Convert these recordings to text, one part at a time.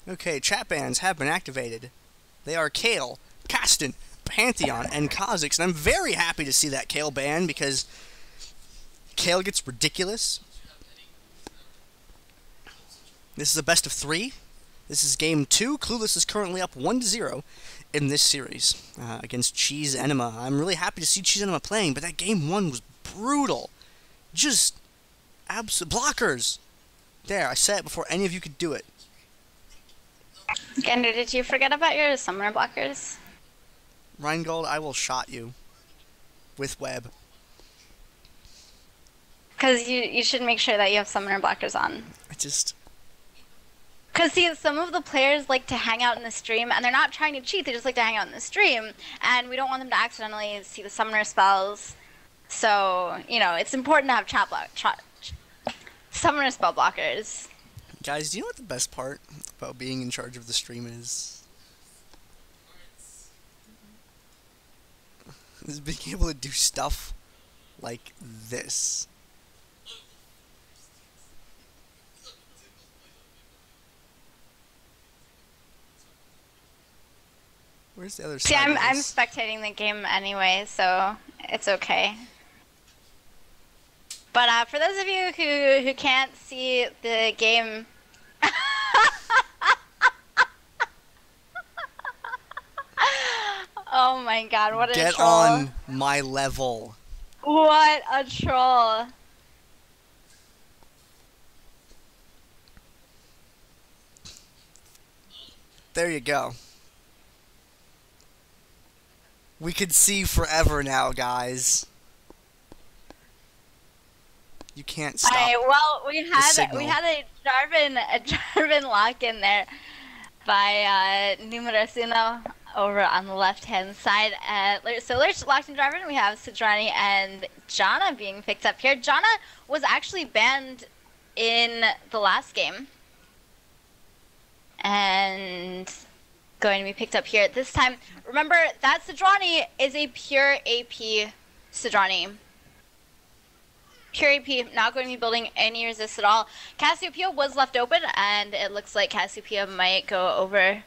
Okay, chat bans have been activated. They are Kale, Caston, Pantheon, and Kha'Zix, and I'm very happy to see that Kale ban because Kale gets ridiculous. This is a best of 3. This is game 2. Clueless is currently up 1-0 in this series against Cheese Enema. I'm really happy to see Cheese Enema playing, but that game 1 was brutal. Just blockers. There, I said it before any of you could do it. Gander, did you forget about your summoner blockers? Rheingold, I will shot you. With web. Because you should make sure that you have summoner blockers on. Because, see, some of the players like to hang out in the stream, and they're not trying to cheat, they just like to hang out in the stream, and we don't want them to accidentally see the summoner spells. So, you know, it's important to have summoner spell blockers. Guys, do you know what the best part about being in charge of the stream is? Is being able to do stuff like this. Where's the other side? See, I'm spectating the game anyway, so it's okay. But for those of you who can't see the game, oh my god, what a troll. Get on my level. What a troll. There you go. We could see forever now, guys. You can't stop. Alright, well, we had a Jarvan lock in there by NUMEROS over on the left-hand side. So Lurch locked in Jarvan. We have Sidrani and Janna being picked up here. Janna was actually banned in the last game, and going to be picked up here this time. Remember, that Sidrani is a pure AP Sidrani. Pure AP, not going to be building any resist at all. Cassiopeia was left open, and it looks like Cassiopeia might go over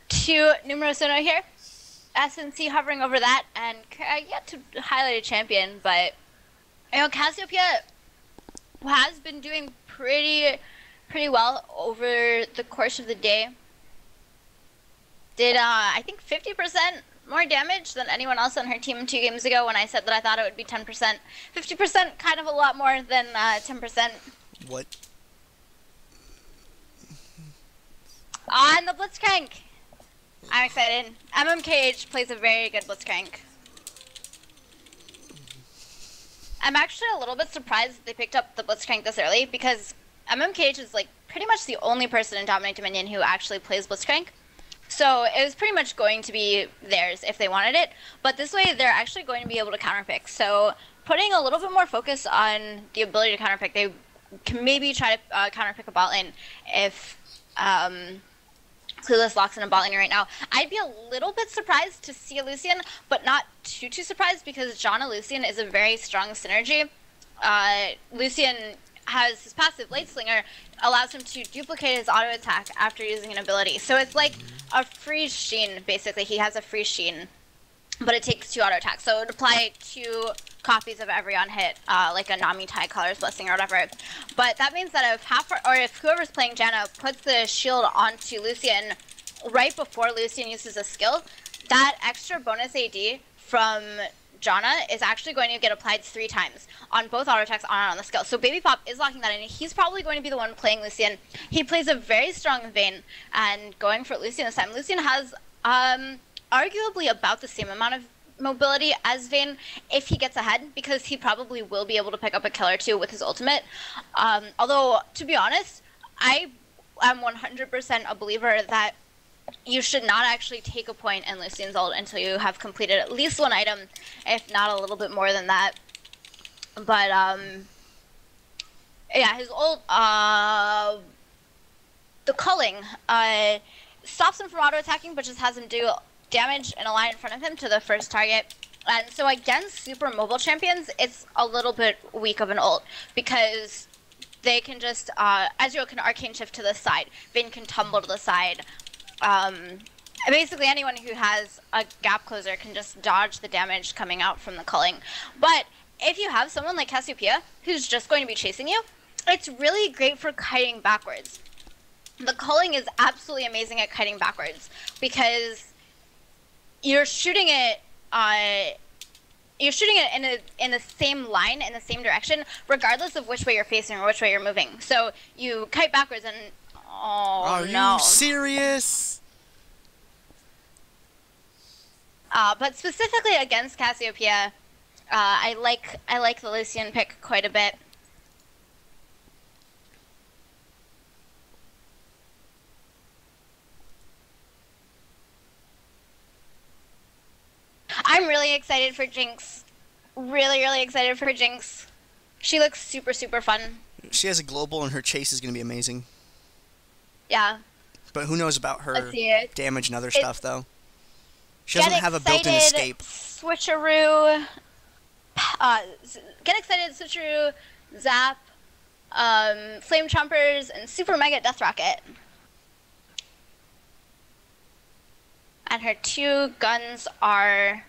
to NUMEROS here. SNC hovering over that, and yet to highlight a champion, but you know, Cassiopeia has been doing pretty well over the course of the day. Did I think 50% more damage than anyone else on her team 2 games ago when I said that I thought it would be 10%. 50%, kind of a lot more than 10%. What? On the Blitzcrank! I'm excited. MMKH plays a very good Blitzcrank. I'm actually a little bit surprised that they picked up the Blitzcrank this early, because MMKH is like pretty much the only person in DominateDominion who actually plays Blitzcrank. So it was pretty much going to be theirs if they wanted it, but this way they're actually going to be able to counterpick. So putting a little bit more focus on the ability to counterpick, they can maybe try to counterpick a bot lane if Clueless locks in a bot lane right now. I'd be a little bit surprised to see a Lucian, but not too surprised, because Janna Lucian is a very strong synergy. Lucian has his passive Blade Slinger, allows him to duplicate his auto attack after using an ability. So it's like a free sheen, basically. He has a free sheen, but it takes 2 auto attacks. So it would apply 2 copies of every on hit, like a Nami Tide Color's Blessing or whatever. But that means that if whoever's playing Janna puts the shield onto Lucian right before Lucian uses a skill, that extra bonus AD from Janna is actually going to get applied 3 times on both auto attacks on the skill. So Baby Pop is locking that in. He's probably going to be the one playing Lucian. He plays a very strong Vayne, and going for Lucian this time. Lucian has arguably about the same amount of mobility as Vayne if he gets ahead, because he probably will be able to pick up a kill or 2 with his ultimate. Although, to be honest, I am 100% a believer that you should not actually take a point in Lucian's ult until you have completed at least 1 item, if not a little bit more than that. But, yeah, his ult, the culling, stops him from auto-attacking, but just has him do damage in a line in front of him to the first target. And so against super mobile champions, it's a little bit weak of an ult, because they can just Ezreal can arcane shift to the side, Vayne can tumble to the side. Basically, anyone who has a gap closer can just dodge the damage coming out from the culling. But if you have someone like Cassiopeia who's just going to be chasing you, it's really great for kiting backwards. The culling is absolutely amazing at kiting backwards because you're shooting it. You're shooting it in the same line, in the same direction, regardless of which way you're facing or which way you're moving. So you kite backwards and Are no. you serious? But specifically against Cassiopeia, I like the Lucian pick quite a bit. I'm really excited for Jinx. Really excited for Jinx. She looks super fun. She has a global, and her chase is going to be amazing. Yeah. But who knows about her damage and other stuff, though. She doesn't have a built-in escape. Switcheroo. Get excited, Switcheroo, Zap, Flame Chompers, and Super Mega Death Rocket. And her two guns are...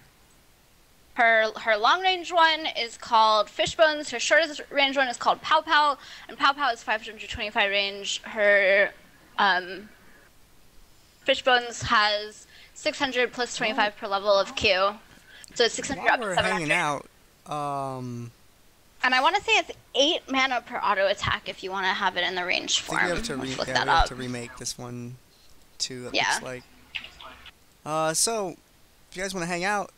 Her long-range one is called Fishbones, her shortest range one is called Pow Pow, and Pow Pow is 525 range. Her Fishbones has 600 plus 25 per level of Q. So it's 600 While up to we're 700. hanging out, and I want to say it's 8 mana per auto attack if you want to have it in the range form. I think we have to remake this one too, it looks like. So, if you guys want to hang out,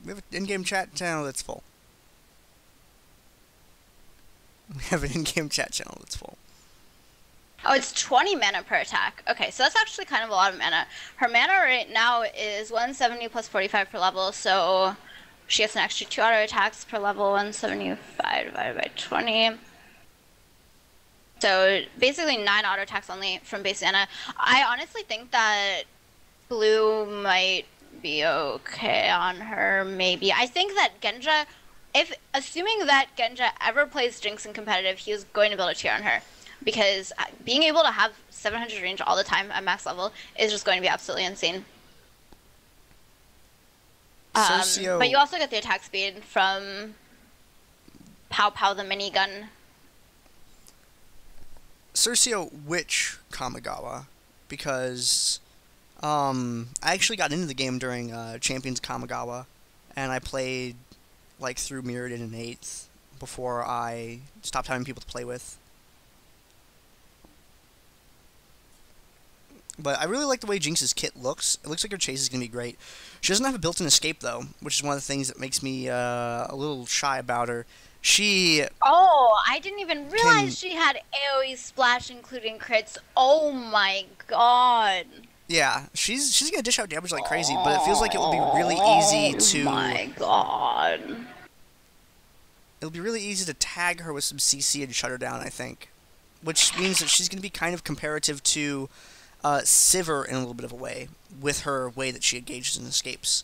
we have an in-game chat channel that's full. We have an in-game chat channel that's full. Oh, it's 20 mana per attack. Okay, so that's actually kind of a lot of mana. Her mana right now is 170 plus 45 per level, so she gets an extra 2 auto attacks per level, 175 divided by 20. So basically 9 auto attacks only from base mana. I honestly think that blue might be okay on her, maybe. I think that Genja, assuming that Genja ever plays Jinx in competitive, he is going to build a tier on her. Because being able to have 700 range all the time at max level is just going to be absolutely insane. But you also get the attack speed from Pow Pow the minigun. Cercio, which Kamigawa? Because I actually got into the game during Champions Kamigawa, and I played like through Mirrored in an 8th before I stopped having people to play with. But I really like the way Jinx's kit looks. It looks like her chase is going to be great. She doesn't have a built-in escape, though, which is one of the things that makes me a little shy about her. Oh, I didn't even realize she had AoE splash, including crits. Oh my god. Yeah, she's going to dish out damage like crazy, but it feels like it would be really easy to... Oh my god. It'll be really easy to tag her with some CC and shut her down, I think. Which means that she's going to be kind of comparative to... Sivir in a little bit of a way, with her way that she engages and escapes.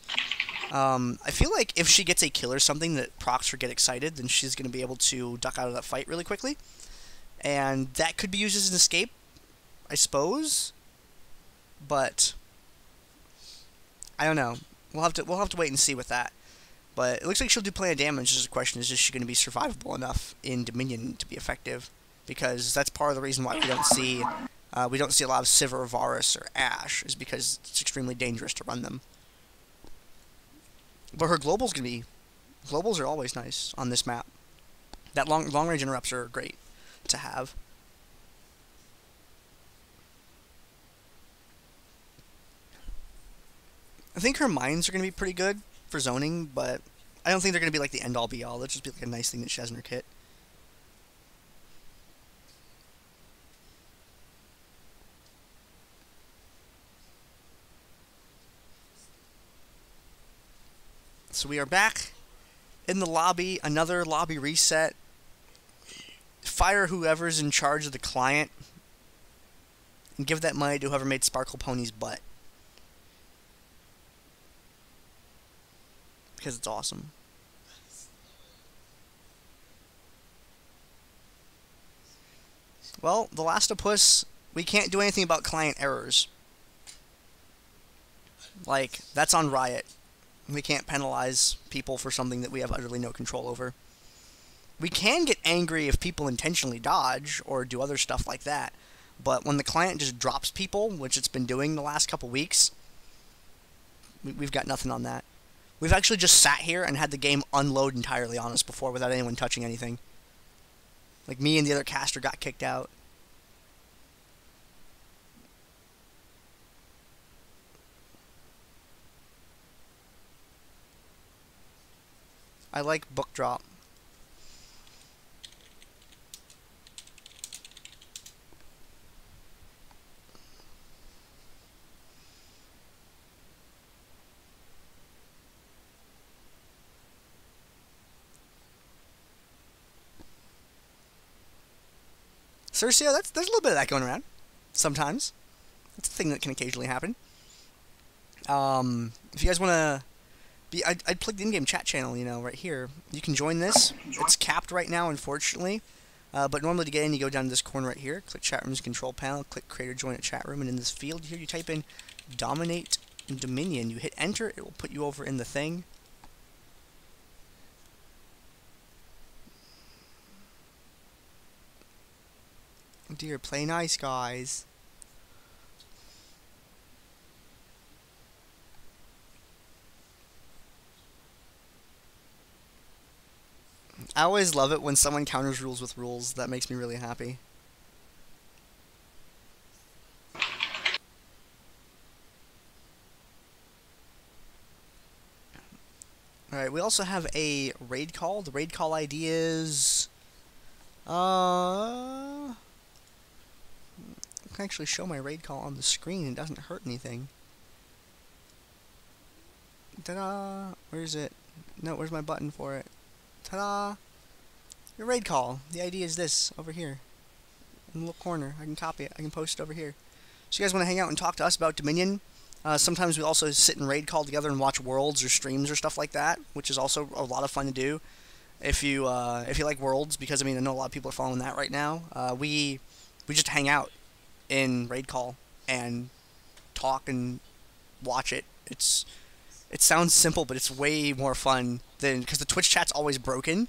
I feel like if she gets a kill or something that procs her get excited, then she's going to be able to duck out of that fight really quickly. And that could be used as an escape, I suppose. But I don't know. We'll have to wait and see with that. But it looks like she'll do plenty of damage. Just the question is she going to be survivable enough in Dominion to be effective? Because that's part of the reason why we don't see a lot of Sivir, Varus, or Ashe, is because it's extremely dangerous to run them. But her globals are always nice on this map. That long range interrupts are great to have. I think her mines are going to be pretty good for zoning, but I don't think they're going to be like the end all be all. That'll just be like a nice thing that she has in her kit. So we are back in the lobby, another lobby reset. Fire whoever's in charge of the client and give that money to whoever made Sparkle Pony's butt. Because it's awesome. Well, The Last of Us, we can't do anything about client errors. Like, that's on Riot. We can't penalize people for something that we have utterly no control over. We can get angry if people intentionally dodge or do other stuff like that. But when the client just drops people, which it's been doing the last couple weeks, we've got nothing on that. We've actually just sat here and had the game unload entirely on us before without anyone touching anything. Like, me and the other caster got kicked out. I like book drop. Cercio, there's a little bit of that going around. Sometimes. It's a thing that can occasionally happen. If you guys want to be... I'd plug the in-game chat channel, you know, right here. You can join this. It's capped right now, unfortunately. But normally to get in, you go down to this corner right here. Click Chat Room's control panel. Click Create or Join a Chat Room. And in this field here, you type in DominateDominion. You hit Enter. It will put you over in the thing. Dear, play nice, guys. I always love it when someone counters rules with rules. That makes me really happy. Alright, we also have a raid call. The raid call ID is... I can actually show my raid call on the screen. It doesn't hurt anything. Ta-da! Where's it? No, where's my button for it? Ta-da! Your raid call. The ID is this, over here. In the little corner. I can copy it. I can post it over here. So you guys want to hang out and talk to us about Dominion? Sometimes we also sit and raid call together and watch Worlds or streams or stuff like that, which is also a lot of fun to do. If you like Worlds, because I mean I know a lot of people are following that right now. We just hang out in raid call and talk and watch it. It sounds simple, but it's way more fun than, because the Twitch chat's always broken,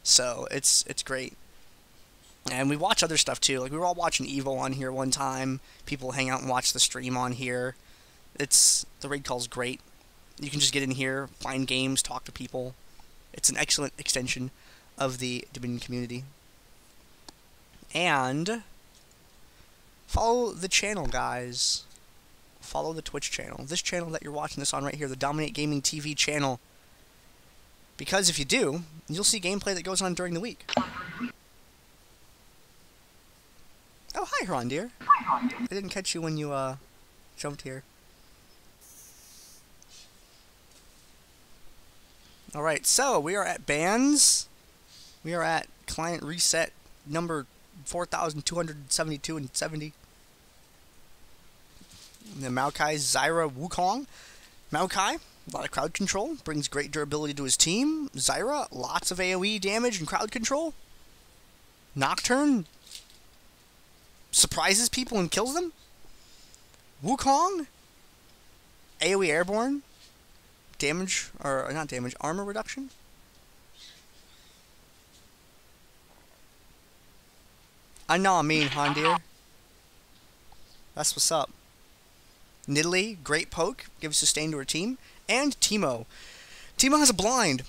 so it's great. And we watch other stuff too. Like, we were all watching Evo on here one time. People hang out and watch the stream on here. The raid call's great. You can just get in here, find games, talk to people. It's an excellent extension of the Dominion community. And follow the channel, guys. Follow the Twitch channel. This channel that you're watching this on right here, the Dominate Gaming TV channel. Because if you do, you'll see gameplay that goes on during the week. Oh, hi, Hrondir. I didn't catch you when you, jumped here. Alright, so we are at bans. We are at client reset number 4,272 and 70. The Maokai, Zyra, Wukong. Maokai, a lot of crowd control, brings great durability to his team. Zyra, lots of AoE damage and crowd control. Nocturne, surprises people and kills them. Wukong, AoE airborne, damage, or not damage, armor reduction. I know I mean, Hondir. That's what's up. Nidalee, great poke, gives sustain to her team. And Teemo. Teemo has a blind.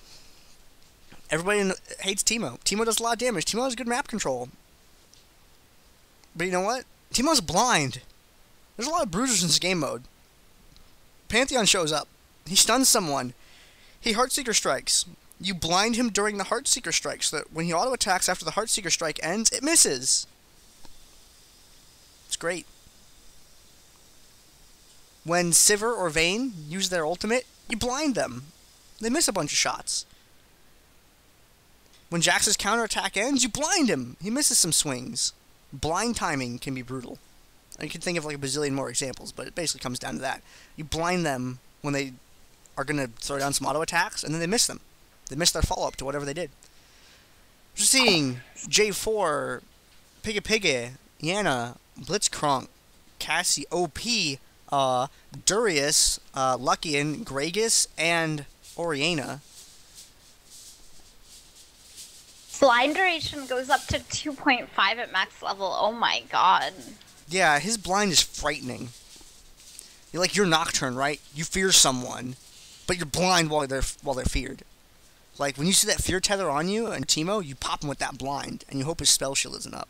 Everybody hates Teemo. Teemo does a lot of damage. Teemo has good map control. But you know what? Teemo's blind. There's a lot of bruisers in this game mode. Pantheon shows up. He stuns someone. He Heartseeker strikes. You blind him during the Heartseeker strike, so that when he auto-attacks after the Heartseeker strike ends, it misses. It's great. When Sivir or Vayne use their ultimate, you blind them. They miss a bunch of shots. When Jax's counterattack ends, you blind him. He misses some swings. Blind timing can be brutal. You can think of like a bazillion more examples, but it basically comes down to that. You blind them when they are going to throw down some auto attacks, and then they miss them. They miss their follow-up to whatever they did. We're seeing J4 Piggy, Yana, Blitzcrank, Cassie, OP, Durius, Luckian, Gragas, and Oriana. Blind duration goes up to 2.5 at max level. Oh my god. Yeah, his blind is frightening. You're Nocturne, right? You fear someone, but you're blind while they're feared. Like, when you see that fear tether on you and Teemo, you pop him with that blind, and you hope his spell shield isn't up.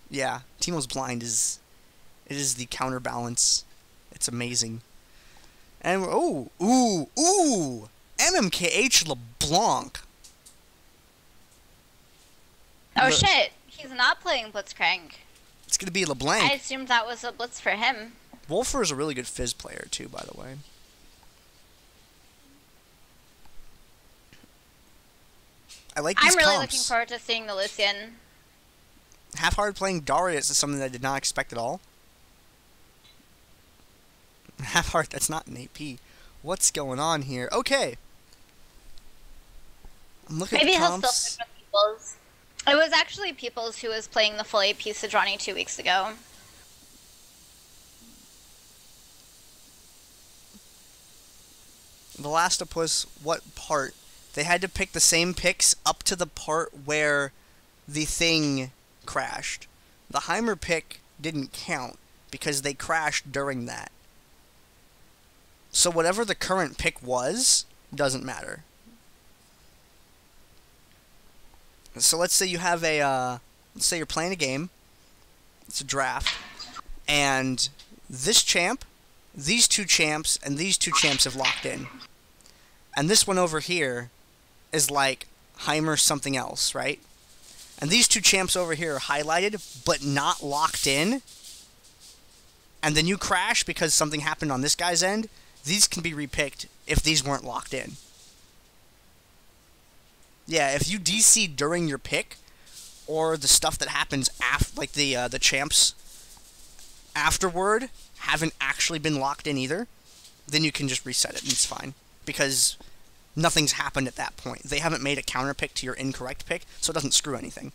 Yeah, Teemo's blind is the counterbalance. It's amazing. And, ooh! MMKH LeBlanc. Oh shit, he's not playing Blitzcrank. It's gonna be LeBlanc. I assumed that was a Blitz for him. Wolfer is a really good Fizz player, too, by the way. I like these I'm really comps. looking forward to seeing the Lucian. Half-hard playing Darius is something that I did not expect at all. Half-hard, that's not an AP. What's going on here? Okay. I'm looking Maybe at he'll comps. still pick with Peoples. It was actually Peoples who was playing the full AP Sejuani 2 weeks ago. The Last of Us, what part? They had to pick the same picks up to the part where the thing crashed. The Heimer pick didn't count because they crashed during that. So whatever the current pick was, doesn't matter. So let's say you have let's say you're playing a game. It's a draft. And this champ, these two champs, and these two champs have locked in. And this one over here is like Heimer something else, right? And these two champs over here are highlighted, but not locked in. And then you crash because something happened on this guy's end. These can be repicked if these weren't locked in. Yeah, if you DC during your pick, or the stuff that happens after, like the champs afterward haven't actually been locked in either, then you can just reset it and it's fine. Because nothing's happened at that point. They haven't made a counter pick to your incorrect pick, so it doesn't screw anything.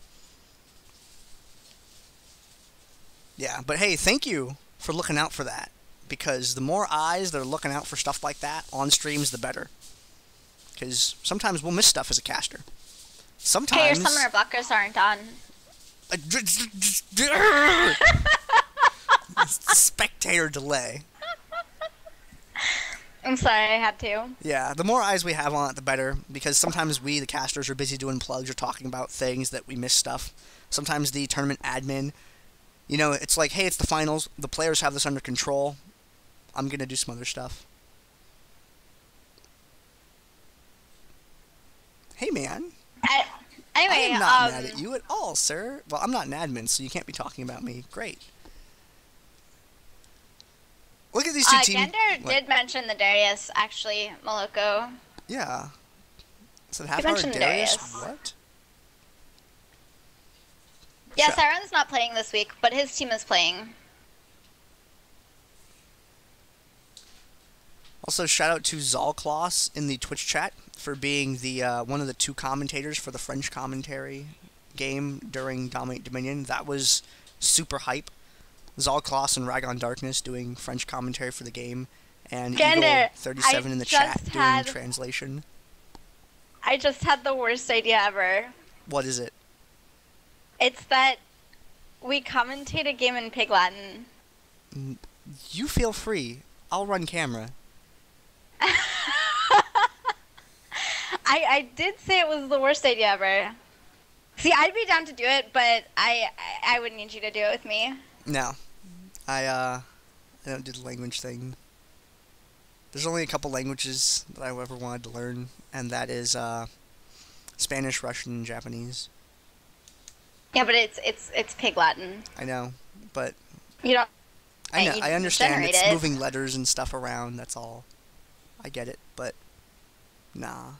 Yeah, but hey, thank you for looking out for that. Because the more eyes that are looking out for stuff like that on streams, the better. Because sometimes we'll miss stuff as a caster. Sometimes... Hey, your summoner blockers aren't on. Spectator delay. I'm sorry, I had to. Yeah, the more eyes we have on it, the better. Because sometimes we, the casters, are busy doing plugs or talking about things that we miss stuff. Sometimes the tournament admin, you know, it's like, hey, it's the finals. The players have this under control. I'm going to do some other stuff. Hey, man. Anyway, I am not mad at you at all, sir. Well, I'm not an admin, so you can't be talking about me. Great. Look at these two teams. Gander did mention the Darius, actually, Moloko. Yeah. So He half-hour mentioned Darius? Darius. What? Yeah, Siren's not playing this week, but his team is playing. Also, shout out to Zalklaus in the Twitch chat for being the one of the two commentators for the French commentary game during DominateDominion. That was super hype. Zalklaus and Ragon Darkness doing French commentary for the game, and Eagle37 in the chat doing translation. I just had the worst idea ever. What is it? It's that we commentate a game in Pig Latin. You feel free. I'll run camera. I did say it was the worst idea ever. See, I'd be down to do it, but I would need you to do it with me. No. I don't do the language thing. There's only a couple languages that I ever wanted to learn, and that is Spanish, Russian, and Japanese. Yeah, but it's Pig Latin. I know, but You don't. I know. you I understand generate it's it. moving letters and stuff around. That's all. I get it, but nah,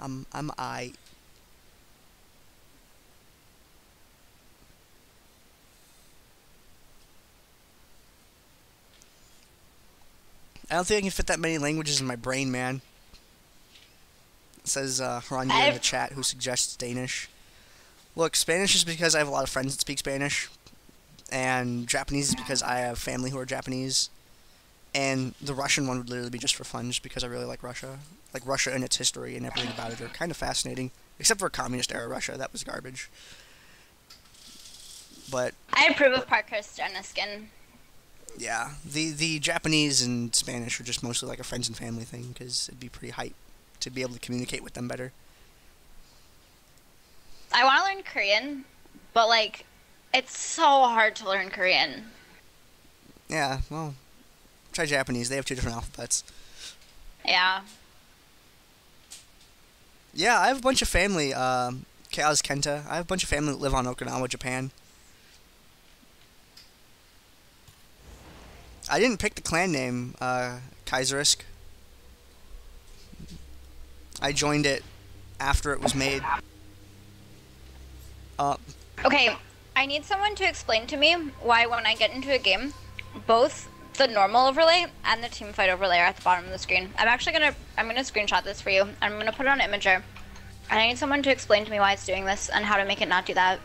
I'm I. I don't think I can fit that many languages in my brain, man. It says Harandir in the chat, who suggests Danish. Look, Spanish is because I have a lot of friends that speak Spanish, and Japanese is because I have family who are Japanese, and the Russian one would literally be just for fun, just because I really like Russia. Like, Russia and its history and everything about it are kind of fascinating, except for communist-era Russia. That was garbage. But I approve of Parkhurst's Jenna skin. yeah, the Japanese and Spanish are just mostly like a friends and family thing, because it'd be pretty hype to be able to communicate with them better. I want to learn Korean, but like, it's so hard to learn Korean. Yeah, well, try Japanese. They have 2 different alphabets. Yeah. Yeah, I have a bunch of family. Chaos Kenta. I have a bunch of family that live on Okinawa, Japan. I didn't pick the clan name, Kaiserisk. I joined it after it was made. Okay, I need someone to explain to me why when I get into a game, both the normal overlay and the team fight overlay are at the bottom of the screen. I'm gonna screenshot this for you. I'm gonna put it on Imager. And I need someone to explain to me why it's doing this and how to make it not do that.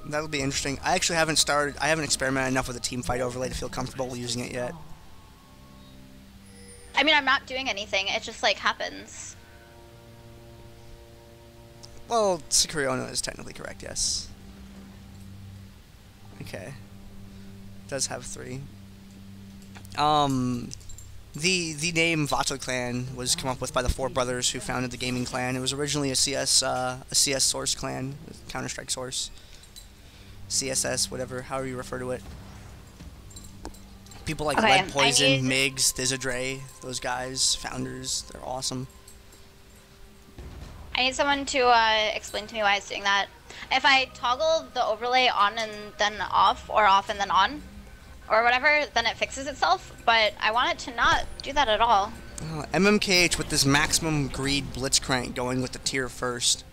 That'll be interesting. I actually haven't experimented enough with the team fight overlay to feel comfortable using it yet. I mean, I'm not doing anything. It just, like, happens. Well, Sakuriono is technically correct, yes. Okay. It does have 3. The name Vato Clan was come up with by the 4 brothers who founded the gaming clan. It was originally a CS source clan, Counter-Strike source. CSS, whatever, however you refer to it. People like Lead Poison, Migs, Thizadre, those guys, founders, they're awesome. I need someone to explain to me why it's doing that. If I toggle the overlay on and then off, or off and then on, or whatever, then it fixes itself, but I want it to not do that at all. MMKH with this maximum greed blitzcrank going with the tier first.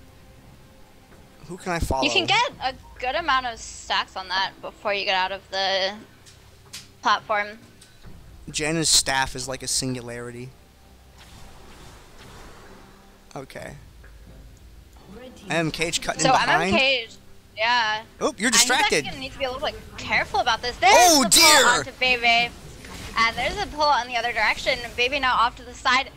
Who can I follow? You can get a good amount of stacks on that before you get out of the platform. Janna's staff is like a singularity. Okay. MMKH cutting in behind. So MMKH, yeah. Oh, you're distracted. I'm actually gonna need to be a little bit careful about this. There's oh the dear! Pull onto Bebe, and there's a pull on the other direction. Bebe now off to the side.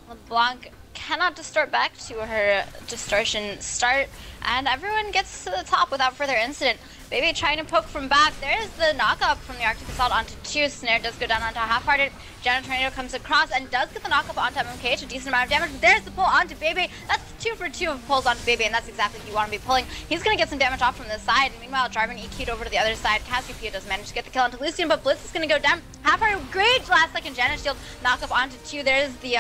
LeBlanc cannot distort back to her distortion start, and everyone gets to the top without further incident. Bebe trying to poke from back. There's the knock-up from the Arctic Assault onto 2. Snare does go down onto Half-Hearted. Jenna Tornado comes across and does get the knock-up onto MMKH, a decent amount of damage. There's the pull onto Bebe. That's 2 for 2 of pulls onto Bebe, and that's exactly what you want to be pulling. He's going to get some damage off from this side. Meanwhile, Jarvan EQ'd over to the other side. Cassiopeia does manage to get the kill onto Lucian, but Blitz is going to go down. Half-Hearted, great last-second Janna Shield knock-up onto 2. There's the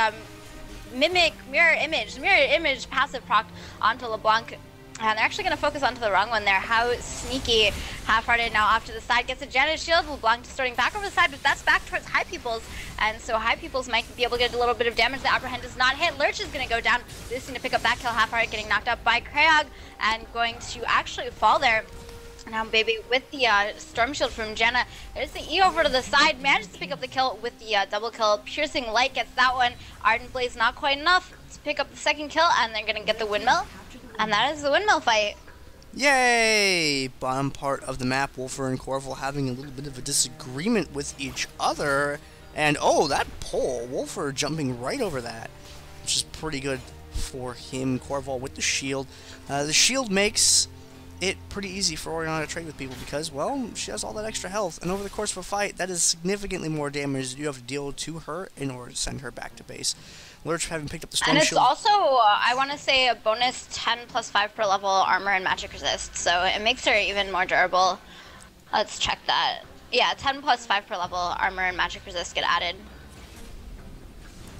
mirror image passive proc onto LeBlanc. And they're actually going to focus onto the wrong one there. How sneaky. Half-Hearted now off to the side. Gets a Janna Shield. LeBlanc distorting back over the side, but that's back towards High Peoples. And so High Peoples might be able to get a little bit of damage. The upper hand does not hit. Lurch is going to go down. Lucian to pick up that kill. Half-Hearted getting knocked up by Krayog and going to actually fall there. Now Bebe with the Storm Shield from Jenna. There's the E over to the side. Manages to pick up the kill with the double kill. Piercing Light gets that one. Ardent Blaze not quite enough to pick up the second kill, and they're going to get the windmill. And that is the windmill fight. Yay! Bottom part of the map, Wolfer and Corval having a little bit of a disagreement with each other. And oh, that pull, Wolfer jumping right over that, which is pretty good for him. Corval with the shield. The shield makes it pretty easy for Oriana to trade with people because, well, she has all that extra health. And over the course of a fight, that is significantly more damage that you have to deal to her in order to send her back to base. Lurch having picked up the Storm Shield. And it's also, I want to say, a bonus 10 plus 5 per level armor and magic resist, so it makes her even more durable. Let's check that. Yeah, 10 plus 5 per level armor and magic resist get added.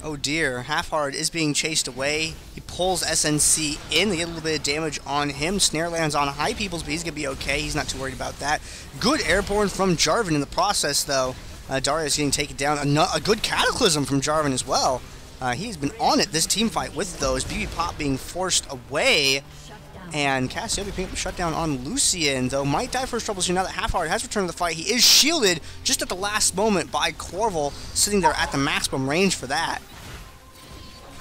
Oh dear, Half-Heart is being chased away. He pulls SNC in, they get a little bit of damage on him. Snare lands on High Peoples, but he's going to be okay. He's not too worried about that. Good airborne from Jarvan in the process, though. Darius getting taken down. A good Cataclysm from Jarvan as well. He's been on it, this team fight, with those. BB Pop being forced away. And Cassiopeia picking up the shutdown on Lucian, though might die for his troubles here now that Half-Heart has returned to the fight. He is shielded just at the last moment by Corval, sitting there at the maximum range for that.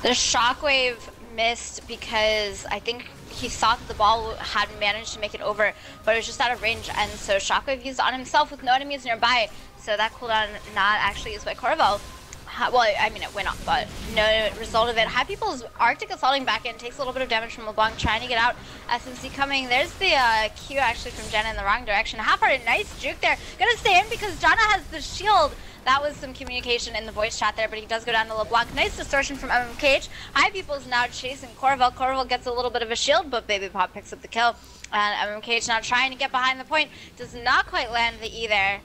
The Shockwave missed because I think he thought that the ball had managed to make it over, but it was just out of range, and so Shockwave used on himself with no enemies nearby, so that cooldown not actually used by Corval. Well, I mean, it went up, but no result of it. High People's Arctic assaulting back in, takes a little bit of damage from LeBlanc, trying to get out. SNC coming. There's the Q actually from Jenna in the wrong direction. Half-hearted, nice juke there. Gonna stay in because Jana has the shield. That was some communication in the voice chat there, but he does go down to LeBlanc. Nice distortion from MMKH. High People's now chasing Corval. Corval gets a little bit of a shield, but Baby Pop picks up the kill. And MMKH now trying to get behind the point. Does not quite land the E there.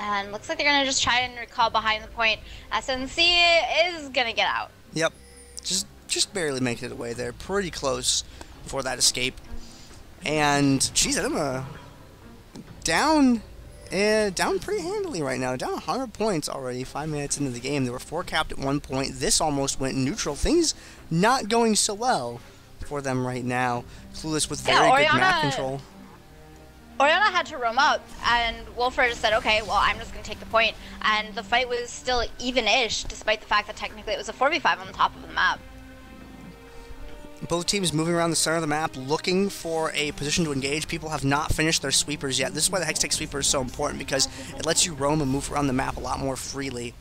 And looks like they're going to just try and recall behind the point. SNC is going to get out. Yep. Just barely making it away there. Pretty close for that escape. And, geez, I'm down pretty handily right now. Down 100 points already, 5 minutes into the game. They were 4 capped at one point. This almost went neutral. Things not going so well for them right now. Clueless with very good map control. Oriana had to roam up, and Wolfer just said, okay, well, I'm just going to take the point. And the fight was still even-ish, despite the fact that technically it was a 4v5 on the top of the map. Both teams moving around the center of the map, looking for a position to engage. People have not finished their sweepers yet. This is why the Hextech Sweeper is so important, because it lets you roam and move around the map a lot more freely.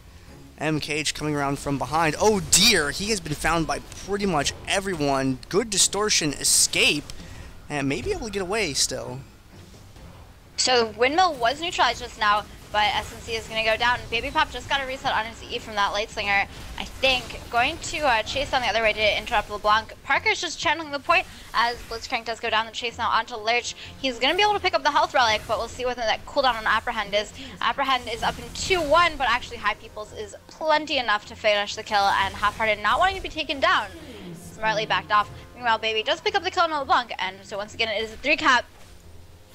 MKH coming around from behind. Oh dear, he has been found by pretty much everyone. Good distortion escape, and may be able to get away still. So Windmill was neutralized just now, but SNC is going to go down. Baby Pop just got a reset on his E from that Light Slinger, I think. Going to chase on the other way to interrupt LeBlanc. Parker's just channeling the point as Blitzcrank does go down the chase now onto Lurch. He's going to be able to pick up the health relic, but we'll see what that cooldown on Apprehend is. Apprehend is up in 2-1, but actually High People's is plenty enough to finish the kill, and Half-Hearted not wanting to be taken down. Smartly backed off. Meanwhile, Baby does pick up the kill on LeBlanc, and so once again it is a 3 cap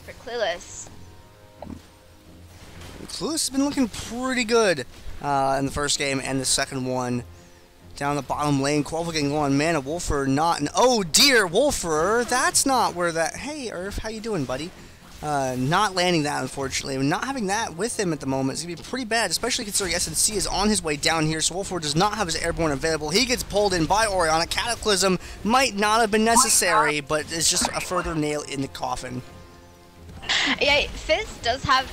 for Clueless. Clueless has been looking pretty good in the first game and the second one. Down the bottom lane, Quavo getting low on mana. Wolfer not an... Oh dear, Wolfer! That's not where that... Hey, Irv, how you doing, buddy? Not landing that, unfortunately. Not having that with him at the moment is going to be pretty bad, especially considering SNC is on his way down here, so Wolfer does not have his airborne available. He gets pulled in by Oriana. Cataclysm might not have been necessary, but it's just a further nail in the coffin. Yeah, Fizz does have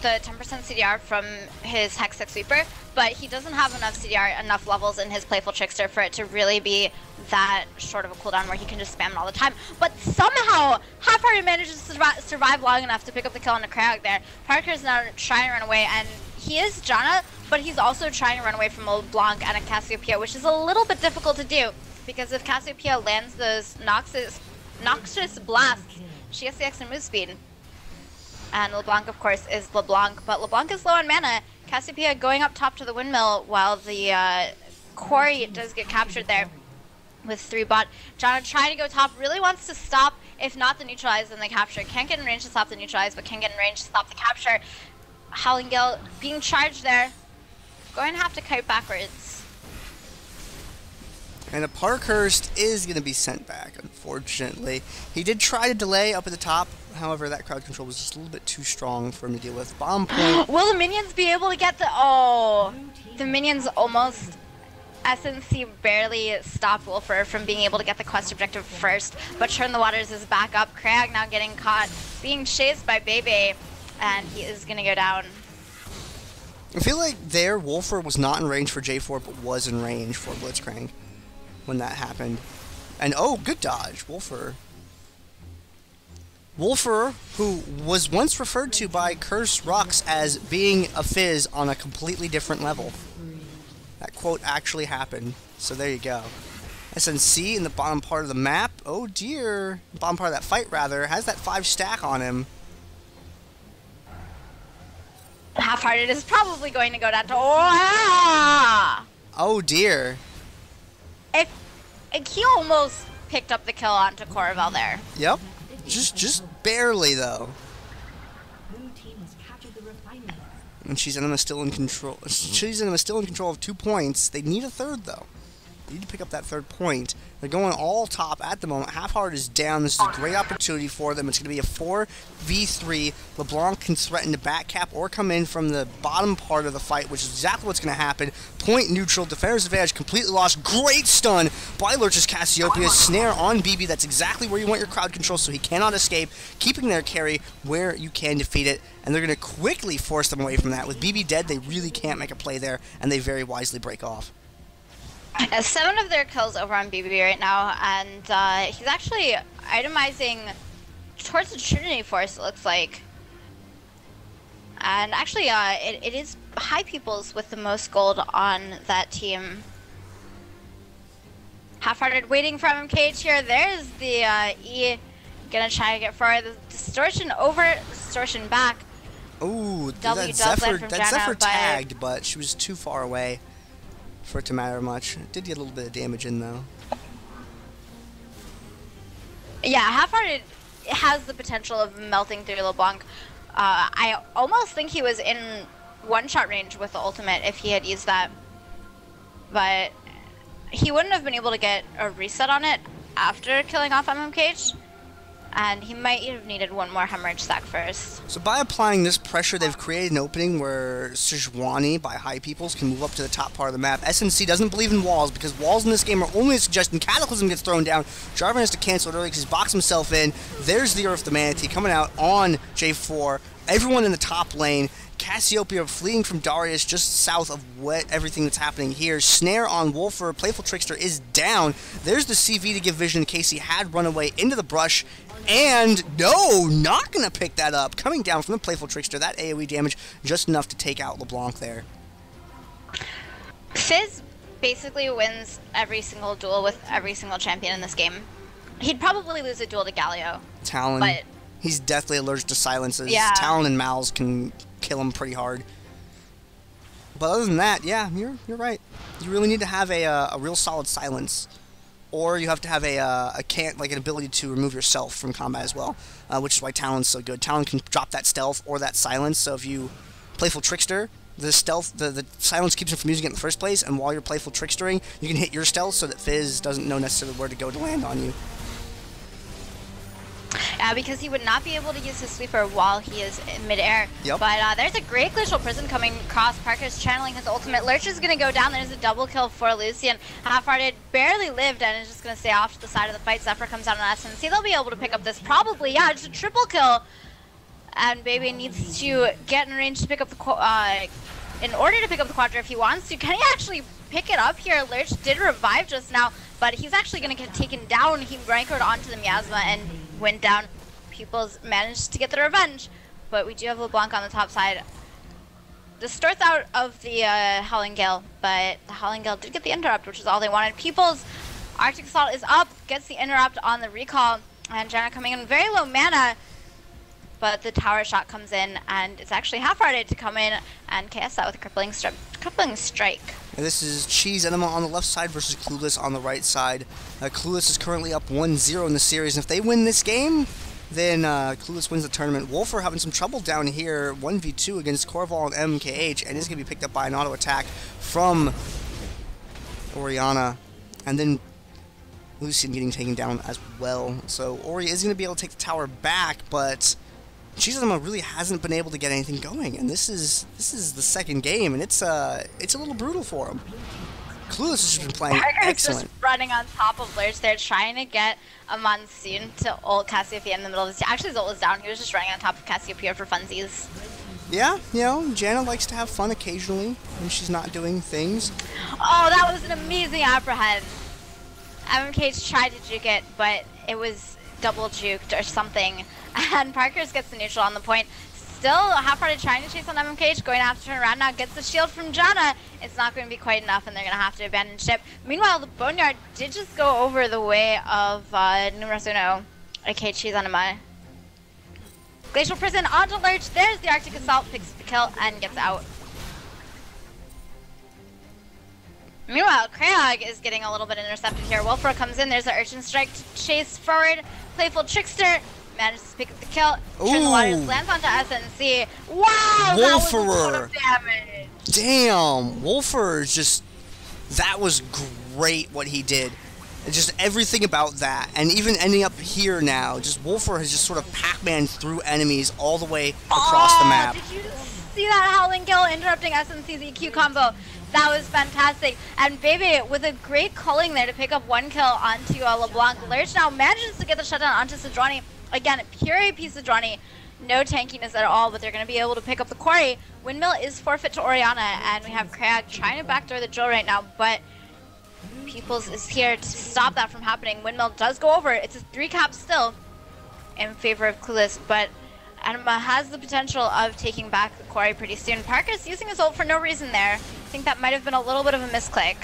the 10% CDR from his Hextech Sweeper, but he doesn't have enough CDR, enough levels in his Playful Trickster for it to really be that short of a cooldown where he can just spam it all the time. But somehow, Half-Hearted manages to survive long enough to pick up the kill on the Krayog there. Parker's now trying to run away, and he is Janna, but he's also trying to run away from LeBlanc and a Cassiopeia, which is a little bit difficult to do, because if Cassiopeia lands those noxious blasts, she has the extra move speed. And LeBlanc, of course, is LeBlanc, but LeBlanc is low on mana. Cassiopeia going up top to the windmill while the quarry does get captured there with 3 bot. Jana trying to go top, really wants to stop, if not the neutralize, then the capture. Can't get in range to stop the neutralize, but can get in range to stop the capture. Howling Gale being charged there. Going to have to kite backwards. And a Parkhurst is going to be sent back, unfortunately. He did try to delay up at the top. However, that crowd control was just a little bit too strong for him to deal with. Bomb point. Will the minions be able to get the... Oh, the minions almost... SNC barely stopped Wolfer from being able to get the quest objective first, but Churn the Waters is back up. Krayog now getting caught, being chased by Bebe, and he is going to go down. I feel like there, Wolfer was not in range for J4, but was in range for Blitzcrank when that happened. And oh, good dodge, Wolfer. Wolfer, who was once referred to by Curse Rocks as being a Fizz on a completely different level. That quote actually happened, so there you go. SNC in the bottom part of the map. Oh dear. The bottom part of that fight, rather, has that 5 stack on him. Half-Hearted is probably going to go down to... Oh, oh dear. If he almost picked up the kill onto Corval there. Yep. Just barely, though. And She's Enema still in control. She's Enema still in control of 2 points. They need a third, though. They need to pick up that third point. They're going all top at the moment. Half-Hearted is down. This is a great opportunity for them. It's going to be a 4v3. LeBlanc can threaten to back cap or come in from the bottom part of the fight, which is exactly what's going to happen. Point neutral. Defender's advantage completely lost. Great stun by Lurch's Cassiopeia. Snare on BB. That's exactly where you want your crowd control, so he cannot escape. Keeping their carry where you can defeat it. And they're going to quickly force them away from that. With BB dead, they really can't make a play there, and they very wisely break off. 7 of their kills over on BB right now, and he's actually itemizing towards the Trinity Force, it looks like. And actually, it is High Peoples with the most gold on that team. Half-Hearted waiting for MMKH here. There's the E. Gonna try to get forward. The distortion over, distortion back. Ooh, W that Jana, Zephyr tagged, but she was too far away for it to matter much. It did get a little bit of damage in, though. Yeah, Half-Hearted has the potential of melting through LeBlanc. I almost think he was in one-shot range with the ultimate if he had used that. But he wouldn't have been able to get a reset on it after killing off MMKH. And he might have needed one more hemorrhage stack first. So by applying this pressure, they've created an opening where Sejuani, by High Peoples, can move up to the top part of the map. SNC doesn't believe in walls, because walls in this game are only a suggestion. Cataclysm gets thrown down. Jarvan has to cancel it early because he's boxed himself in. There's the Earth the Manatee coming out on J4. Everyone in the top lane. Cassiopeia fleeing from Darius just south of everything that's happening here. Snare on Wolfer. Playful Trickster is down. There's the CV to give vision in case he had run away into the brush. And no, not going to pick that up. Coming down from the Playful Trickster. That AoE damage just enough to take out LeBlanc there. Fizz basically wins every single duel with every single champion in this game. He'd probably lose a duel to Galio. Talon. But he's deathly allergic to silences. Yeah. Talon and Mal's can kill him pretty hard. But other than that, yeah, you're right. You really need to have a real solid silence, or you have to have an ability to remove yourself from combat as well, which is why Talon's so good. Talon can drop that stealth or that silence. So if you Playful Trickster, the stealth, the silence keeps him from using it in the first place, and while you're Playful Trickstering, you can hit your stealth so that Fizz doesn't know necessarily where to go to land on you. because he would not be able to use his sweeper while he is in midair. Yep. But there's a great Glacial Prison coming across. Parker's channeling his ultimate. Lurch is going to go down. There's a double kill for Lucian. Half-Hearted barely lived and is just going to stay off to the side of the fight. Zephyr comes out on SNC. They'll be able to pick up this probably. Yeah, just a triple kill. And Baby needs to get in range to pick up the in order to pick up the Quadra if he wants to. Can he actually pick it up here? Lurch did revive just now, but he's actually going to get taken down. He rankered onto the Miasma and went down. Pupils managed to get the revenge, but we do have LeBlanc on the top side. Distorts out of the Howling Gale, but the Howling Gale did get the interrupt, which is all they wanted. Pupils, Arctic Assault is up, gets the interrupt on the recall, and Janna coming in very low mana, but the tower shot comes in, and it's actually Half-Hearted to come in and KS that with a crippling strike. And this is Cheese Enema on the left side versus Clueless on the right side. Clueless is currently up 1-0 in the series, and if they win this game, then Clueless wins the tournament. Wolfer having some trouble down here, 1v2 against Corval and MKH, and is going to be picked up by an auto attack from Oriana. And then Lucian getting taken down as well. So Ori is going to be able to take the tower back, but Cheese Enema really hasn't been able to get anything going. And this is the second game, and it's a little brutal for him. Clueless has been playing excellent. Just running on top of Lurch. They're trying to get a Monsoon to ult Cassiopeia in the middle of the Actually, his ult was down. He was just running on top of Cassiopeia for funsies. Yeah, you know, Janna likes to have fun occasionally when she's not doing things. Oh, that was an amazing apprehend. MMKH tried to juke it, but it was double juked or something. And Parkers gets the neutral on the point. Still Half-Hearted trying to chase on MMKH, going to have to turn around now, gets the shield from Janna. It's not going to be quite enough, and they're going to have to abandon ship. Meanwhile, the Boneyard did just go over the way of NUMEROS Uno, aka Cheese Enema. Glacial Prison onto Lurch. There's the Arctic Assault, picks the kill, and gets out. Meanwhile, Krayog is getting a little bit intercepted here. Wolfer comes in, there's an Urchin Strike to chase forward. Playful Trickster manages to pick up the kill. Turn the waters, lands onto SNC. Wow, that was a lot of damage. Damn, Wolfer is just, that was great what he did. It's just everything about that, and even ending up here now, just Wolfer has just sort of Pac-Man through enemies all the way across the map. Did you see that Howling Gill interrupting SNC's EQ combo? That was fantastic. And Baby with a great culling there to pick up 1 kill onto LeBlanc. Lurch now manages to get the shutdown onto Sidrani. Again, pure AP Sidrani. No tankiness at all, but they're going to be able to pick up the quarry. Windmill is forfeit to Oriana, and we have Krag trying to backdoor the Joe right now, but Peoples is here to stop that from happening. Windmill does go over. It's a 3 cap still in favor of Clueless, but Anima has the potential of taking back the quarry pretty soon. Parker's using his ult for no reason there. I think that might have been a little bit of a misclick.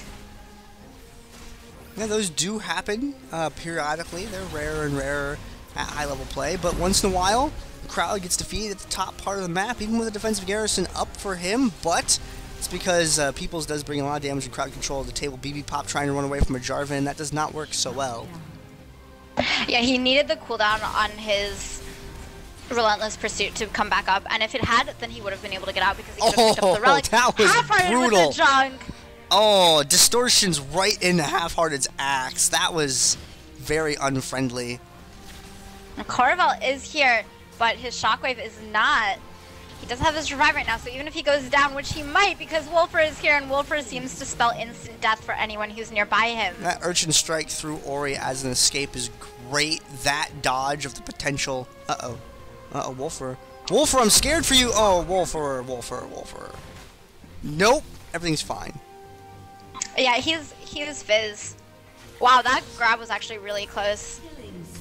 Yeah, those do happen periodically. They're rarer and rarer at high-level play, but once in a while, the crowd gets defeated at the top part of the map, even with a defensive garrison up for him, but it's because Peoples does bring a lot of damage and crowd control to the table. BB Pop trying to run away from a Jarvan. That does not work so well. Yeah, he needed the cooldown on his Relentless Pursuit to come back up, and if it had, then he would have been able to get out because he could have picked up the relic. That was brutal. With the junk. Oh, distortions right into Half-Hearted's axe. That was very unfriendly. Corval is here, but his shockwave is not. He does have his revive right now, so even if he goes down, which he might because Wolfer is here, and Wolfer seems to spell instant death for anyone who's nearby him. That Urchin Strike through Ori as an escape is great. That dodge of the potential... Uh-oh. Uh-oh, Wolfer. Wolfer, I'm scared for you! Oh, Wolfer, Wolfer, Wolfer. Nope, everything's fine. Yeah, he's Fizz. Wow, that grab was actually really close.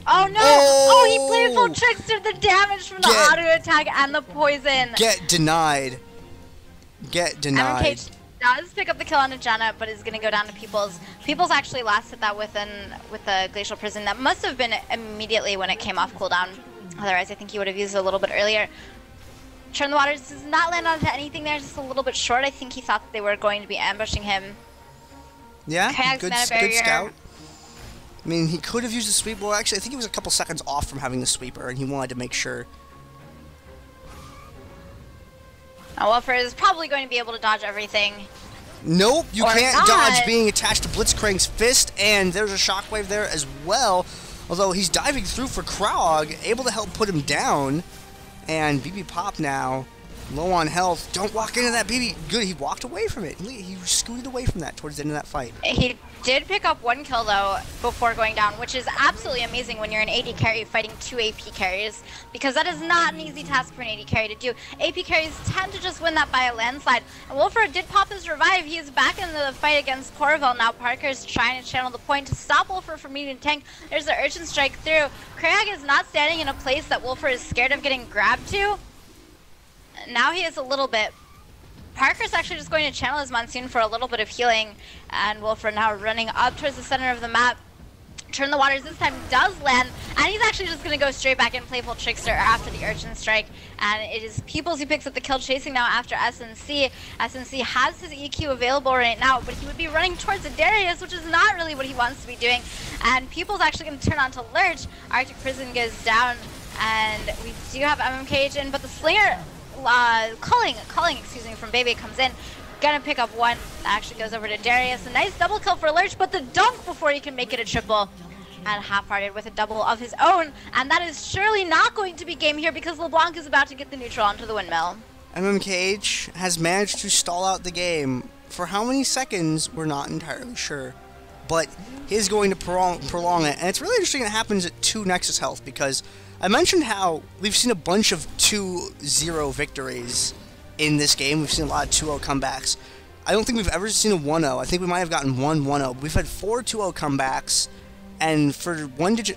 Oh no! Oh, he playful trickster the damage from the auto attack and the poison. Get denied. Get denied. MMK does pick up the kill on Janna, but is gonna go down to Peoples. Peoples actually last hit that with a Glacial Prison. That must have been immediately when it came off cooldown. Otherwise, I think he would have used it a little bit earlier. Turn the Waters does not land onto anything there, just a little bit short. I think he thought that they were going to be ambushing him. Yeah, good scout. I mean, he could have used the sweep. Well, actually, I think he was a couple seconds off from having the sweeper, and he wanted to make sure. Now, Wolfer is probably going to be able to dodge everything. Nope, you can't dodge being attached to Blitzcrank's fist, and there's a shockwave there as well. Although he's diving through for Krog, able to help put him down. And BB Pop now, low on health. Don't walk into that, BB. Good, he walked away from it. He scooted away from that towards the end of that fight. He did pick up 1 kill, though, before going down, which is absolutely amazing when you're an AD carry fighting 2 AP carries, because that is not an easy task for an AD carry to do. AP carries tend to just win that by a landslide. And Wolfer did pop his revive. He is back in the fight against Corval. Now Parker's trying to channel the point to stop Wolfer from needing to tank. There's the Urchin Strike through. Krag is not standing in a place that Wolfer is scared of getting grabbed to. Now he is a little bit. Parker's actually just going to channel his Monsoon for a little bit of healing, and Wolfer now running up towards the center of the map. Turn the Waters this time does land, and he's actually just going to go straight back in Playful Trickster after the Urchin Strike, and it is Peoples who picks up the kill, chasing now after SNC. SNC has his EQ available right now, but he would be running towards a Darius, which is not really what he wants to be doing, and Peoples actually going to turn on to Lurch. Arctic Prison goes down, and we do have MMKH in, but the Slinger... culling, excuse me, from Baby comes in. Gonna pick up 1. That actually goes over to Darius. A nice double kill for Lurch, but the dunk before he can make it a triple. And Half-Hearted with a double of his own. And that is surely not going to be game here because LeBlanc is about to get the neutral onto the windmill. MMKH has managed to stall out the game. For how many seconds, we're not entirely sure. But he is going to prolong it. And it's really interesting it happens at 2 Nexus health because I mentioned how we've seen a bunch of 2-0 victories in this game. We've seen a lot of 2-0 comebacks. I don't think we've ever seen a 1-0. I think we might have gotten 1-1-0. We've had 4 2-0 comebacks, and for 1-digit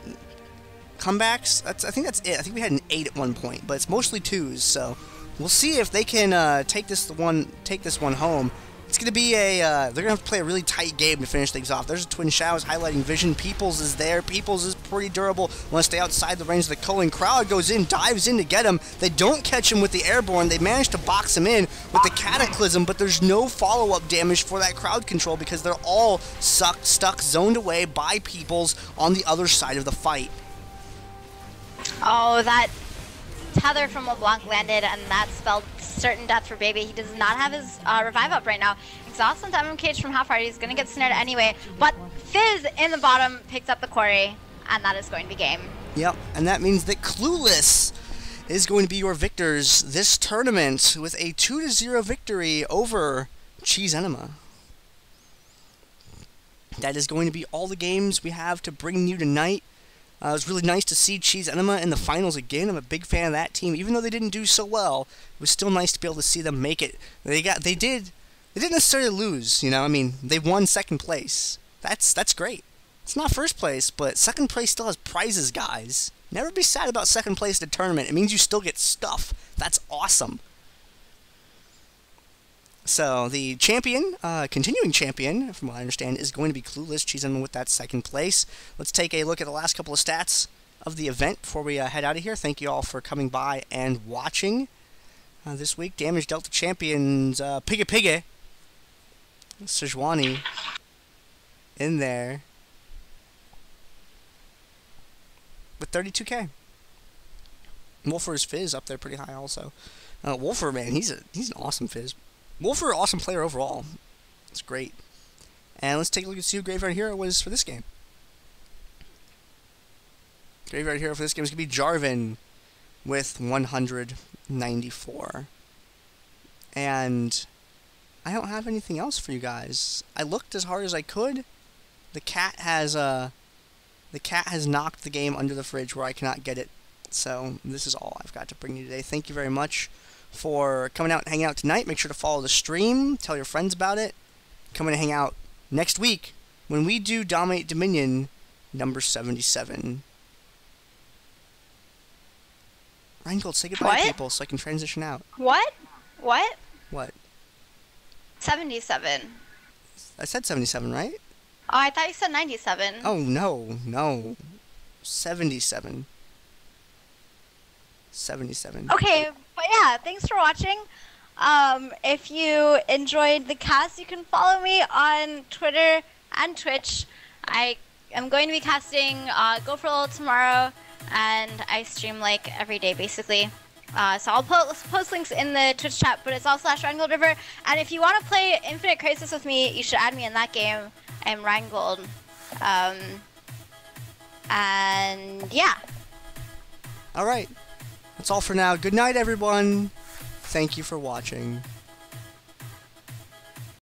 comebacks, I think that's it. I think we had an 8 at one point, but it's mostly 2s, so we'll see if they can take this one home. It's going to be a, they're going to have to play a really tight game to finish things off. There's a Twin Shadows highlighting vision. Peoples is there. Peoples is pretty durable. Want to stay outside the range of the culling. Crowd goes in, dives in to get him. They don't catch him with the airborne. They manage to box him in with the cataclysm, but there's no follow-up damage for that crowd control because they're all stuck, zoned away by Peoples on the other side of the fight. Oh, that tether from LeBlanc landed, and that spelled certain death for Baby. He does not have his revive up right now. Exhaust onto MMKH from Half-Heart. He's going to get snared anyway, but Fizz in the bottom picks up the quarry, and that is going to be game. Yep, and that means that Clueless is going to be your victors this tournament with a 2-0 victory over Cheese Enema. That is going to be all the games we have to bring you tonight. It was really nice to see Cheese Enema in the finals again. I'm a big fan of that team. Even though they didn't do so well, it was still nice to be able to see them make it. They didn't necessarily lose, you know. I mean, they won second place. That's great. It's not first place, but second place still has prizes, guys. Never be sad about second place in a tournament. It means you still get stuff. That's awesome. So, the champion, continuing champion, from what I understand, is going to be Clueless. Cheese Enema with that second place. Let's take a look at the last couple of stats of the event before we head out of here. Thank you all for coming by and watching this week. Damage dealt to champions, Piggy, Sejuani, in there, with 32k. Wolfer's Fizz up there pretty high also. Wolfer, man, he's an awesome Fizz. Wolfer, awesome player overall. It's great. And let's take a look and see who Graveyard Hero was for this game. Graveyard Hero for this game is going to be Jarvan with 194. And I don't have anything else for you guys. I looked as hard as I could. The cat has knocked the game under the fridge where I cannot get it. So this is all I've got to bring you today. Thank you very much for coming out and hanging out tonight. Make sure to follow the stream. Tell your friends about it. Come in and hang out next week when we do Dominate Dominion number 77. Rheingold, say goodbye to people so I can transition out. What? 77. I said 77, right? Oh, I thought you said 97. Oh, no. 77. 77. Okay, but yeah, thanks for watching. If you enjoyed the cast, you can follow me on Twitter and Twitch. I am going to be casting Go For Little tomorrow, and I stream like every day basically. So I'll post links in the Twitch chat, but it's all /RhinegoldRiver. And if you want to play Infinite Crisis with me, you should add me in that game. I'm Rheingold. And yeah. Alright. That's all for now. Good night, everyone. Thank you for watching.